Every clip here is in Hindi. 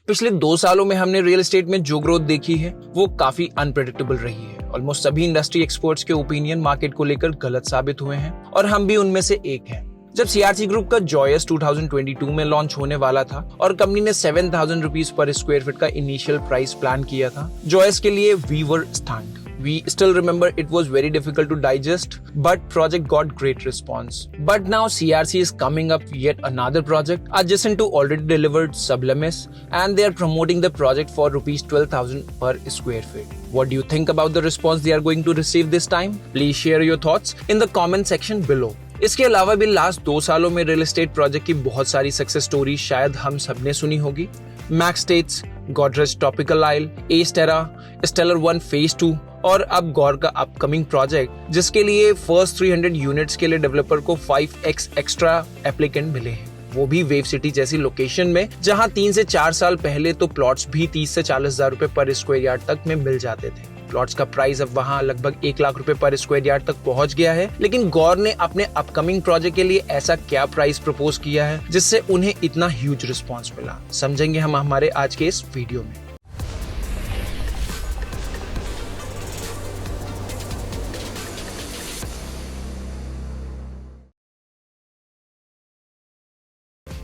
पिछले 2 सालों में हमने रियल एस्टेट में जो ग्रोथ देखी है वो काफी अनप्रेडिक्टेबल रही है। ऑलमोस्ट सभी इंडस्ट्री एक्सपर्ट्स के ओपिनियन मार्केट को लेकर गलत साबित हुए हैं और हम भी उनमें से एक हैं। जब सीआरसी ग्रुप का जॉयस 2022 में लॉन्च होने वाला था और कंपनी ने 7,000 रुपीज पर स्क्वायर फीट का इनिशियल प्राइस प्लान किया था, जॉयस के लिए we were stunned. We still remember it was very difficult to digest, but project got great response. But now CRC is coming up yet another project adjacent to already delivered Sublimis, and they are promoting the project for rupees 12,000 per square feet. What do you think about the response they are going to receive this time? Please share your thoughts in the comment section below. इसके अलावा भी लास्ट 2 सालों में रियल एस्टेट प्रोजेक्ट की बहुत सारी सक्सेस स्टोरी शायद हम सबने सुनी होगी। मैक्स टेट्स, गोदरेज ट्रॉपिकल आइल, एस्टेरा, स्टेलर 1 फेज 2 और अब गौर का अपकमिंग प्रोजेक्ट जिसके लिए फर्स्ट 300 यूनिट्स के लिए डेवलपर को 5x एक्स्ट्रा एप्लीकेंट मिले हैं, वो भी वेव सिटी जैसी लोकेशन में जहां 3 से 4 साल पहले तो प्लॉट्स भी 30 से 40 हजार रुपए पर स्क्वायर यार्ड तक में मिल जाते थे। प्लॉट्स का प्राइस अब वहां लगभग 1 लाख रुपए पर स्क्वायर यार्ड तक पहुंच गया है। लेकिन गौर ने अपने अपकमिंग प्रोजेक्ट के लिए ऐसा क्या प्राइस प्रपोज किया है जिससे उन्हें इतना ह्यूज रिस्पॉन्स मिला, समझेंगे हम हमारे आज के इस वीडियो में।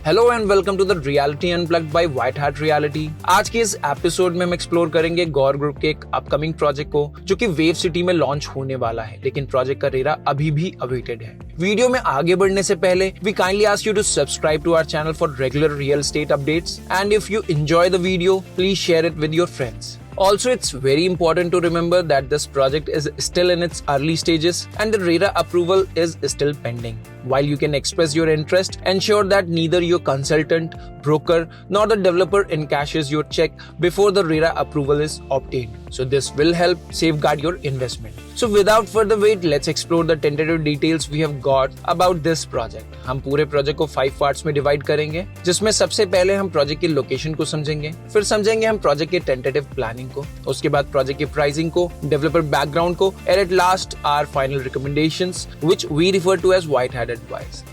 Hello and welcome to the reality unplugged by white heart reality. आज के इस एपिसोड में हम एक्सप्लोर करेंगे गौर ग्रुप के एक अपकमिंग प्रोजेक्ट को जो कि वेव सिटी में लॉन्च होने वाला है, लेकिन प्रोजेक्ट का रेरा अभी भी अवेटेड है। वीडियो में आगे बढ़ने से पहले we kindly ask you to subscribe to our channel for regular real estate updates and if you enjoy the video please share it with your friends. Also, it's very important to remember that this project is still in its early stages and the RERA approval is still pending. While you can express your interest, ensure that neither your consultant, broker, nor the developer encashes your check before the RERA approval is obtained. So this will help safeguard your investment. So without further wait, let's explore the tentative details we have got about this project. हम पूरे प्रोजेक्ट को 5 पार्ट्स में डिवाइड करेंगे, जिसमें सबसे पहले हम प्रोजेक्ट की लोकेशन को समझेंगे, फिर समझेंगे हम प्रोजेक्ट के टेंटेटिव प्लानिंग को, उसके बाद प्रोजेक्ट की प्राइसिंग को, डेवलपर बैकग्राउंड को, and at last our final recommendations which we refer to as white heart advice.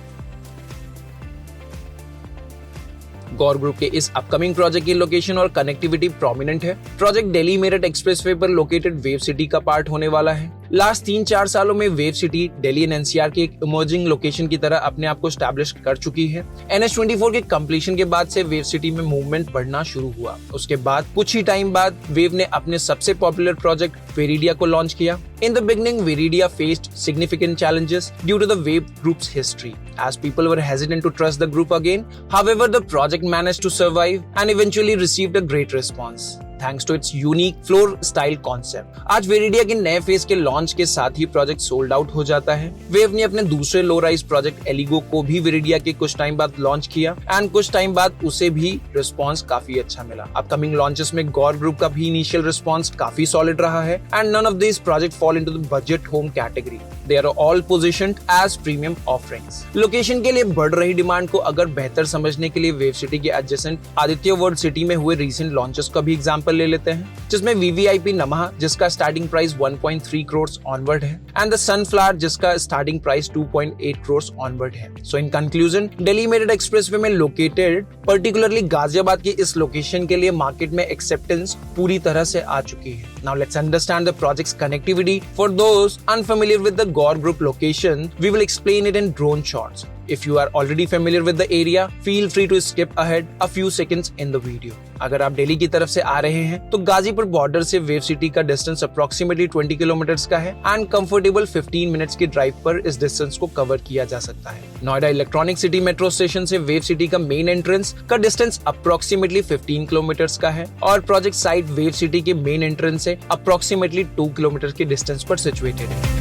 Gaur group के इस अपकमिंग प्रोजेक्ट की लोकेशन और कनेक्टिविटी प्रोमिनेंट है। प्रोजेक्ट दिल्ली मेरठ एक्सप्रेसवे पर लोकेटेड वेव सिटी का पार्ट होने वाला है। लास्ट 3-4 सालों में wave city Delhi and NCR की एक इमर्जिंग लोकेशन की तरह अपने आप को स्टैब्लिश कर चुकी है। NH24 के कंप्लीशन के बाद से वेव सिटी में मूवमेंट बढ़ना शुरू हुआ। उसके बाद कुछ ही टाइम बाद वेव ने अपने सबसे पॉपुलर प्रोजेक्ट वेरिडिया को लॉन्च किया। In the beginning, Viridia faced significant challenges due to the Wave Group's history, as people were hesitant to trust the group again. However, the project managed to survive and eventually received a great response, thanks to its unique floor style concept. आज वेरिडिया के नए फेज के लॉन्च के साथ ही प्रोजेक्ट सोल्ड आउट हो जाता है। वेव ने अपने दूसरे लो राइज प्रोजेक्ट एलिगो को भी वेरिडिया के कुछ टाइम बाद लॉन्च किया एंड कुछ टाइम बाद उसे भी रिस्पॉन्स काफी अच्छा मिला। अपकमिंग लॉन्चेस में गौर ग्रुप का भी इनिशियल रिस्पॉन्स काफी सॉलिड रहा है and none of this project fall into the budget home category. They are all positioned as premium offerings. Location के लिए बढ़ रही डिमांड को अगर बेहतर समझने के लिए वेव सिटी के एडजेसेंट आदित्य वर्ल्ड सिटी में हुए रीसेंट लॉन्चेस का भी एग्जांपल ले लेते हैं, जिसमें VVIP नमहा जिसका स्टार्टिंग प्राइस 1.3 करोड़ ऑनवर्ड है एंड द सनफ्लावर जिसका स्टार्टिंग प्राइस 2.8 करोड़ ऑनवर्ड है। So in conclusion, Delhi Meerut expressway में लोकेटेड पर्टिकुलरली गाजियाबाद की इस लोकेशन के लिए मार्केट में एक्सेप्टेंस पूरी तरह से आ चुकी है। Now let's understand the projects connectivity. For those unfamiliar with the Gaur Group location, we will explain it in drone shots. If you are already familiar with the area, feel free to skip ahead a few seconds in the video. अगर आप दिल्ली की तरफ से आ रहे हैं तो गाजीपुर बॉर्डर से वेव सिटी का डिस्टेंस अप्रोक्सीमेटली 20 किलोमीटर्स का है एंड कंफर्टेबल 15 मिनट्स की ड्राइव पर इस डिस्टेंस को कवर किया जा सकता है। Noida electronic city metro station से वेव सिटी का मेन एंट्रेंस का डिस्टेंस अप्रोक्सीमेटली 15 किलोमीटर्स का है और प्रोजेक्ट साइट वेव सिटी के मेन एंट्रेंस से अप्रोक्सीमेटली 2 किलोमीटर के डिस्टेंस पर सिचुएटेड है।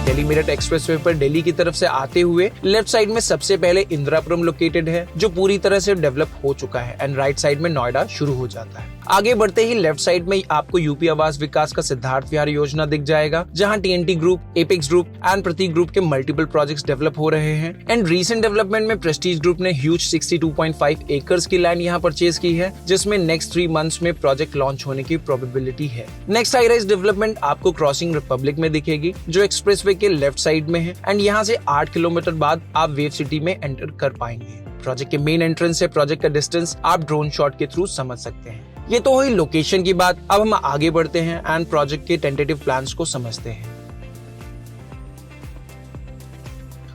दिल्ली मेरठ एक्सप्रेसवे पर दिल्ली की तरफ से आते हुए लेफ्ट साइड में सबसे पहले इंदिरापुरम लोकेटेड है जो पूरी तरह से डेवलप हो चुका है एंड राइट साइड में नोएडा शुरू हो जाता है। आगे बढ़ते ही लेफ्ट साइड में आपको यूपी आवास विकास का सिद्धार्थ विहार योजना दिख जाएगा, जहां TNT group, apex group and Prateek group के मल्टीपल प्रोजेक्ट्स डेवलप हो रहे हैं एंड रीसेंट डेवलपमेंट में प्रेस्टीज ग्रुप ने ह्यूज 62.5 एकर्स की लैंड यहां परचेज की है, जिसमें नेक्स्ट 3 मंथ्स में प्रोजेक्ट लॉन्च होने की प्रोबेबिलिटी है। नेक्स्ट हाई राइज डेवलपमेंट आपको क्रॉसिंग रिपब्लिक में दिखेगी जो एक्सप्रेसवे के लेफ्ट साइड में है एंड यहाँ से 8 किलोमीटर बाद आप वेव सिटी में एंटर कर पाएंगे। प्रोजेक्ट के मेन एंट्रेंस से प्रोजेक्ट का डिस्टेंस आप ड्रोन शॉट के थ्रू समझ सकते हैं। ये तो हुई लोकेशन की बात। अब हम आगे बढ़ते हैं एंड प्रोजेक्ट के टेंटेटिव प्लान्स को समझते हैं।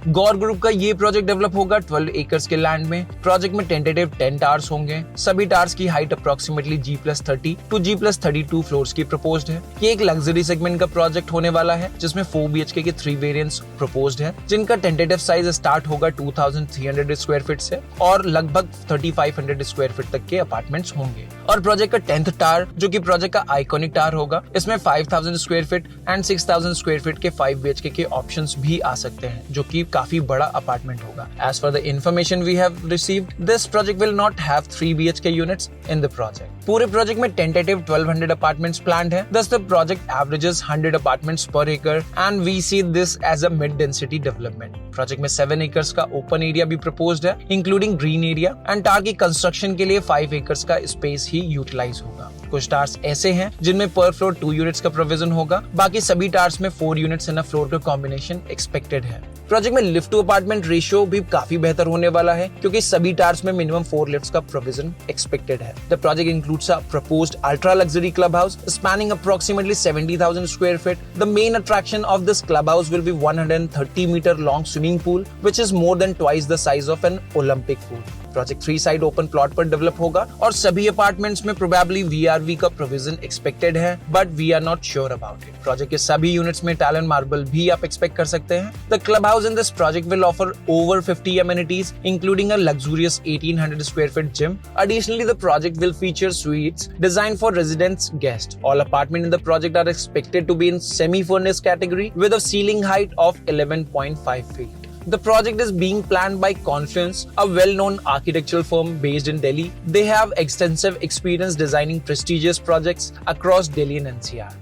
गौर ग्रुप का ये प्रोजेक्ट डेवलप होगा 12 एकर्स के लैंड में। प्रोजेक्ट में टेंटेटिव 10 टावर्स होंगे। सभी टावर्स की height approximately G+30 to G+32 floors की प्रपोज्ड है। ये एक लग्जरी सेगमेंट का प्रोजेक्ट होने वाला है जिसमें 4 BHK के 3 वेरिएंट्स प्रपोज्ड है, जिनका टेंटेटिव साइज स्टार्ट होगा 2300 स्क्वायर फीट से और लगभग 3500 स्क्वायर फीट तक के अपार्टमेंट्स होंगे। और प्रोजेक्ट का 10th टावर जो कि प्रोजेक्ट का आइकॉनिक टावर होगा, इसमें 5000 square feet and 6000 square feet के 5 BHK के ऑप्शंस भी आ सकते हैं, जो कि काफी बड़ा अपार्टमेंट होगा। As for the information we have received, this project will not have 3 BHK units in the project. पूरे प्रोजेक्ट में टेंटेटिव 1200 अपार्टमेंट्स प्लान्ड है। Thus the project averages 100 apartments per acre and we see this as a mid density development. Project में 7 एकर्स का ओपन एरिया भी प्रपोज्ड है, including green area, and tower की कंस्ट्रक्शन के लिए 5 एकर्स का स्पेस ही यूटिलाइज होगा। कुछ टावर्स ऐसे हैं जिनमें पर फ्लोर 2 यूनिट्स का प्रोविजन होगा, बाकी सभी टावर्स में 4 यूनिट्स इन अ फ्लोर का कॉम्बिनेशन एक्सपेक्टेड है। प्रोजेक्ट में लिफ्ट टू अपार्टमेंट रेशियो भी काफी बेहतर होने वाला है क्योंकि सभी टावर्स में मिनिमम 4 लिफ्ट्स का प्रोविजन एक्सपेक्टेड है। The project includes a proposed ultra luxury club house spanning approximately 70,000 square feet. The main attraction of this clubhouse will be 130-meter long swimming pool, which is more than twice the size of an Olympic pool. Project 3 side open plot पर डेवलप होगा और सभी अपार्टमेंट्स में प्रोबेबली VRV का प्रोविजन एक्सपेक्टेड है, but we are not sure about it. Project के सभी यूनिट्स में टाइल एंड मार्बल भी आप एक्सपेक्ट कर सकते हैं। The club house in this project will offer over 50 amenities, including a luxurious 1800 square feet gym. Additionally, the project will feature suites designed for residents guests. All apartments in the project are expected to be in semi-furnished category with a ceiling height of 11.5 feet. The project is being planned by Confluence, a well-known architectural firm based in Delhi. They have extensive experience designing prestigious projects across Delhi and NCR.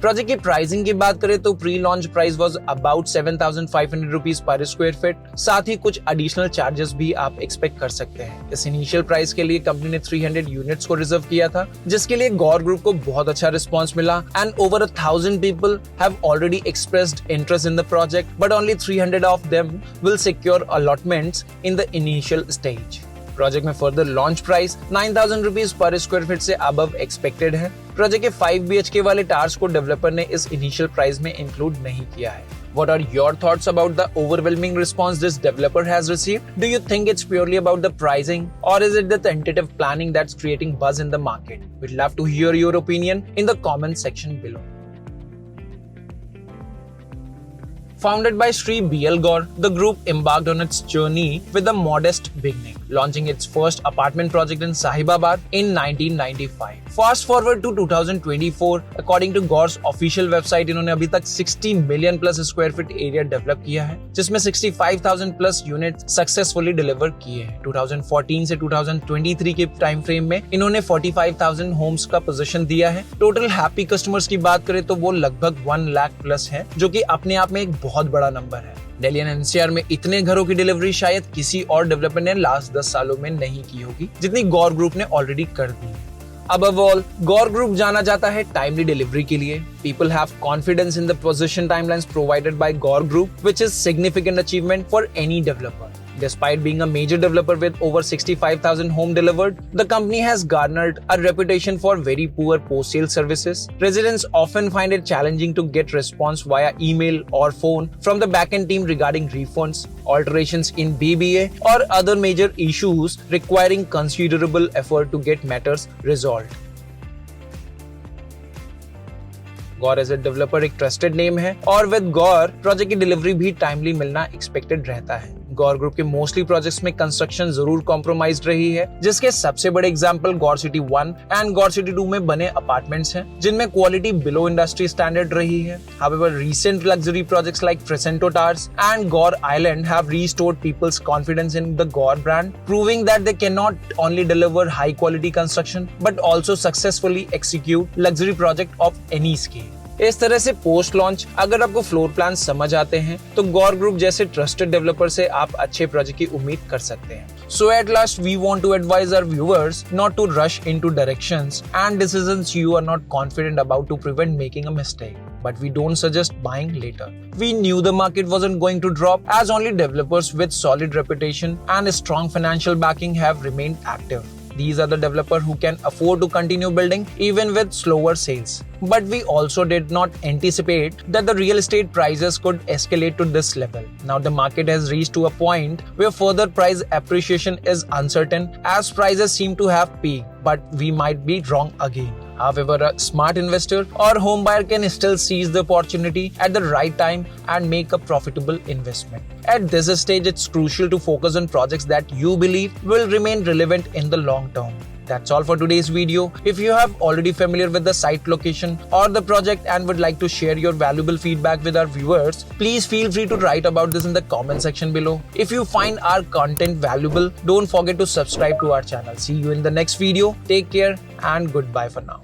Project की प्राइसिंग की बात करें तो pre launch price was about 7,500 rupees per square feet. साथ ही कुछ एडिशनल चार्जेस भी आप एक्सपेक्ट कर सकते हैं। इस इनिशियल प्राइस के लिए कंपनी ने 300 यूनिट्स को रिजर्व किया था, जिसके लिए गौर ग्रुप को बहुत अच्छा रिस्पॉन्स मिला and over 1000 people have already expressed interest in the project, but only 300 of them will secure allotments in the initial stage. Project में फर्दर लॉन्च प्राइस 9,000 रुपीज पर स्क्वायर फीट से अबव एक्सपेक्टेड है। प्रोजेक्ट के 5 BHK वाले टावर्स को डेवलपर ने इस इनिशियल प्राइस में इंक्लूड नहीं किया है। What are your thoughts about the overwhelming response this developer has received? Do you think it's purely about the pricing, or is it the tentative planning that's creating buzz in the market? We'd love to hear your opinion in the comment section below. Founded by Sri B.L. Gaur, the group embarked on its journey with a modest beginning, launching its first apartment project in Sahibabad in 1995. Fast forward to 2024, according to Gaur's official website, इन्होंने अभी तक 60 million plus square feet area develop किया है, जिसमें 65,000 प्लस यूनिट सक्सेसफुली डिलीवर किए हैं। 2014 से 2023 के टाइम फ्रेम में इन्होंने 45,000 होम्स का पोजीशन दिया है। टोटल हैप्पी कस्टमर्स की बात करें तो वो लगभग 1 लाख प्लस है, जो कि अपने आप में एक बहुत बड़ा नंबर है। दिल्ली एंड एनसीआर में इतने घरों की डिलीवरी शायद किसी और डेवलपर ने लास्ट 10 सालों में नहीं की होगी, जितनी गौर ग्रुप ने ऑलरेडी कर दी। Above all, गौर ग्रुप जाना जाता है टाइमली डिलीवरी के लिए। People have confidence in the position timelines provided by Gaur Group, which is significant achievement for any developer. Despite being a major developer with over 65,000 homes delivered, the company has garnered a reputation for very poor post-sale services. Residents often find it challenging to get response via email or phone from the back-end team regarding refunds, alterations in BBA, or other major issues requiring considerable effort to get matters resolved. Gaur as a developer एक ट्रस्टेड नेम है और विद गौर प्रोजेक्ट की डिलीवरी भी टाइमली मिलना एक्सपेक्टेड रहता है। गौर ग्रुप के मोस्टली प्रोजेक्ट्स में कंस्ट्रक्शन जरूर कॉम्प्रोमाइज्ड रही है, जिसके सबसे बड़े example Gaur city 1 and Gaur city 2 में बने अपार्टमेंट्स हैं, जिनमें क्वालिटी बिलो इंडस्ट्री स्टैंडर्ड रही है। However, recent luxury projects like Crescento Towers and Gaur Island have restored people's confidence in the Gaur brand, proving that they can not only deliver high quality construction but also successfully execute luxury project of any scale. इस तरह से पोस्ट लॉन्च अगर आपको फ्लोर प्लान समझ आते हैं तो गौर ग्रुप जैसे ट्रस्टेड डेवलपर से आप अच्छे प्रोजेक्ट की उम्मीद कर सकते हैं। So at last we want to advise our viewers not to rush into directions and decisions you are not confident about to prevent making a mistake. but we don't suggest buying later. We knew the market wasn't going to drop as only developers with solid reputation and a strong financial backing have remained active. These are the developers who can afford to continue building even with slower sales. But we also did not anticipate that the real estate prices could escalate to this level. Now the market has reached to a point where further price appreciation is uncertain as prices seem to have peaked, but we might be wrong again. However, a smart investor or home buyer can still seize the opportunity at the right time and make a profitable investment. At this stage, it's crucial to focus on projects that you believe will remain relevant in the long term. That's all for today's video. If you have already familiar with the site location or the project and would like to share your valuable feedback with our viewers, please feel free to write about this in the comment section below. If you find our content valuable, don't forget to subscribe to our channel. See you in the next video. Take care and goodbye for now.